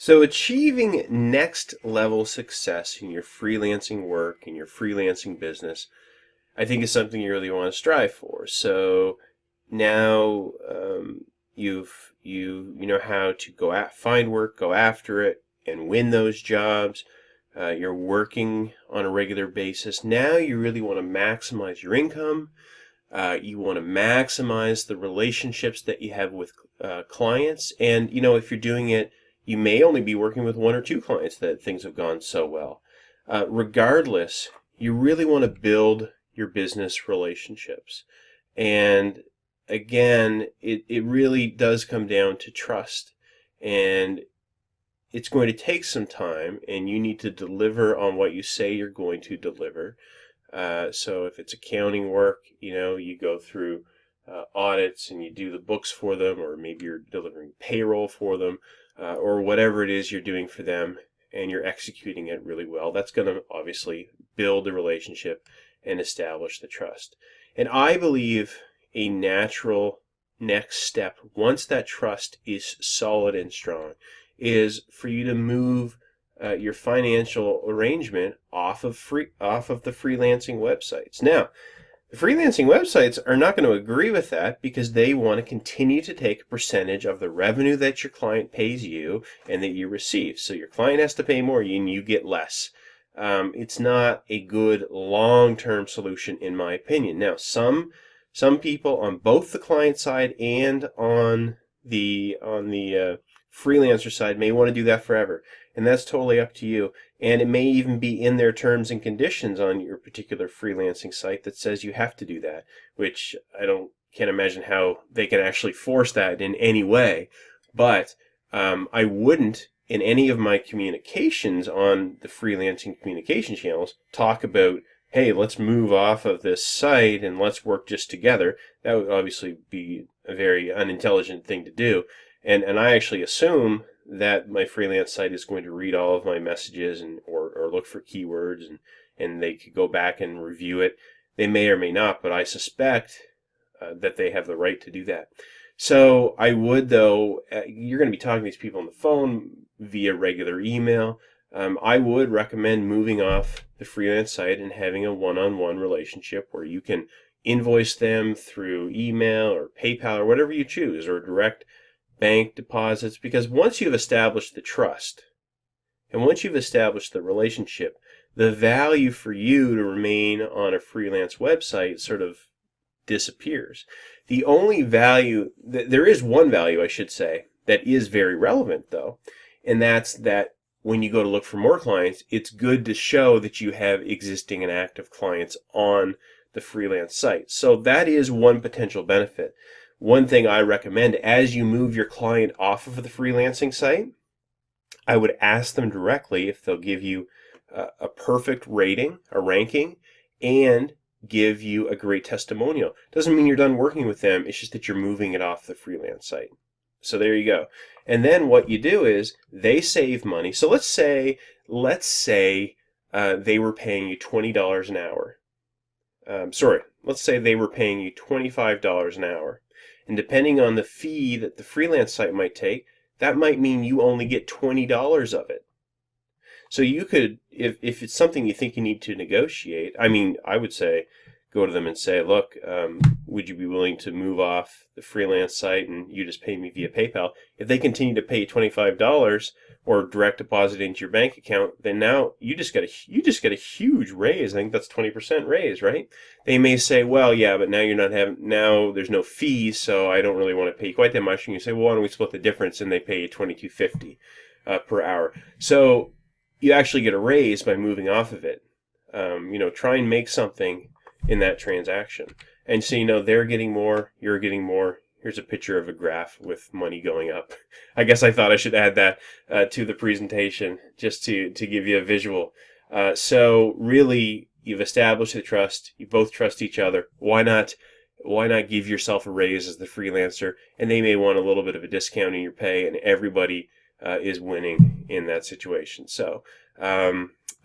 So achieving next level success in your freelancing work, in your freelancing business, I think is something you really want to strive for. So now you know how to find work, go after it, and win those jobs. You're working on a regular basis. Now you really want to maximize your income. You want to maximize the relationships that you have with clients. And, if you're doing it, you may only be working with one or two clients that things have gone so well. Regardless, you really want to build your business relationships. And again, it really does come down to trust. And it's going to take some time, and you need to deliver on what you say you're going to deliver. So if it's accounting work, you go through audits and you do the books for them, or maybe you're delivering payroll for them, or whatever it is you're doing for them, and you're executing it really well. That's going to obviously build the relationship and establish the trust. And I believe a natural next step, once that trust is solid and strong, is for you to move your financial arrangement off of the freelancing websites. Now, the freelancing websites are not going to agree with that because they want to continue to take a percentage of the revenue that your client pays you and that you receive. So your client has to pay more and you get less. It's not a good long-term solution, in my opinion. Now, some people on both the client side and on the freelancer side may want to do that forever, and that's totally up to you. And it may even be in their terms and conditions on your particular freelancing site that says you have to do that, which can't imagine how they can actually force that in any way. But I wouldn't, in any of my communications on the freelancing communication channels, talk about, hey, let's move off of this site and let's work just together. That would obviously be a very unintelligent thing to do. And I actually assume that my freelance site is going to read all of my messages or look for keywords, and they could go back and review it. They may or may not, but I suspect that they have the right to do that. So I would, though, you're going to be talking to these people on the phone via regular email. I would recommend moving off the freelance site and having a one-on-one relationship where you can invoice them through email or PayPal or whatever you choose, or direct bank deposits, because once you've established the trust and once you've established the relationship, the value for you to remain on a freelance website sort of disappears. The only value, there is one value, I should say, that is very relevant though, and that's that when you go to look for more clients, it's good to show that you have existing and active clients on the freelance site. So that is one potential benefit. One thing I recommend, as you move your client off of the freelancing site, I would ask them directly if they'll give you a perfect rating, a ranking, and give you a great testimonial. Doesn't mean you're done working with them, it's just that you're moving it off the freelance site. So there you go. And then what you do is they save money. So let's say they were paying you $20 an hour. Let's say they were paying you $25 an hour. And depending on the fee that the freelance site might take, that might mean you only get $20 of it. So you could, if it's something you think you need to negotiate, I would say, go to them and say, look, would you be willing to move off the freelance site and you just pay me via PayPal? If they continue to pay $25 or direct deposit into your bank account, then now you just get a huge raise. I think that's 20% raise, right? They may say, well, yeah, but now there's no fees, so I don't really want to pay quite that much. And you say, well, why don't we split the difference? And they pay you $22.50 per hour. So you actually get a raise by moving off of it. Try and make something in that transaction. And so, they're getting more, you're getting more. Here's a picture of a graph with money going up. I guess I thought I should add that to the presentation just to give you a visual. So really, you've established the trust. You both trust each other. Why not give yourself a raise as the freelancer? And they may want a little bit of a discount in your pay, and everybody is winning in that situation. So,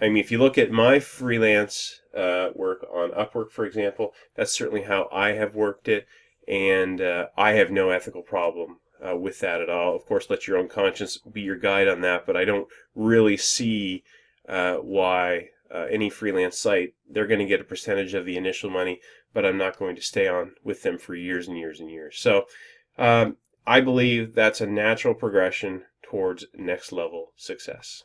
if you look at my freelance work on Upwork, for example, that's certainly how I have worked it, and I have no ethical problem with that at all. Of course, let your own conscience be your guide on that, but I don't really see why any freelance site, they're going to get a percentage of the initial money, but I'm not going to stay on with them for years and years and years. So I believe that's a natural progression towards next level success.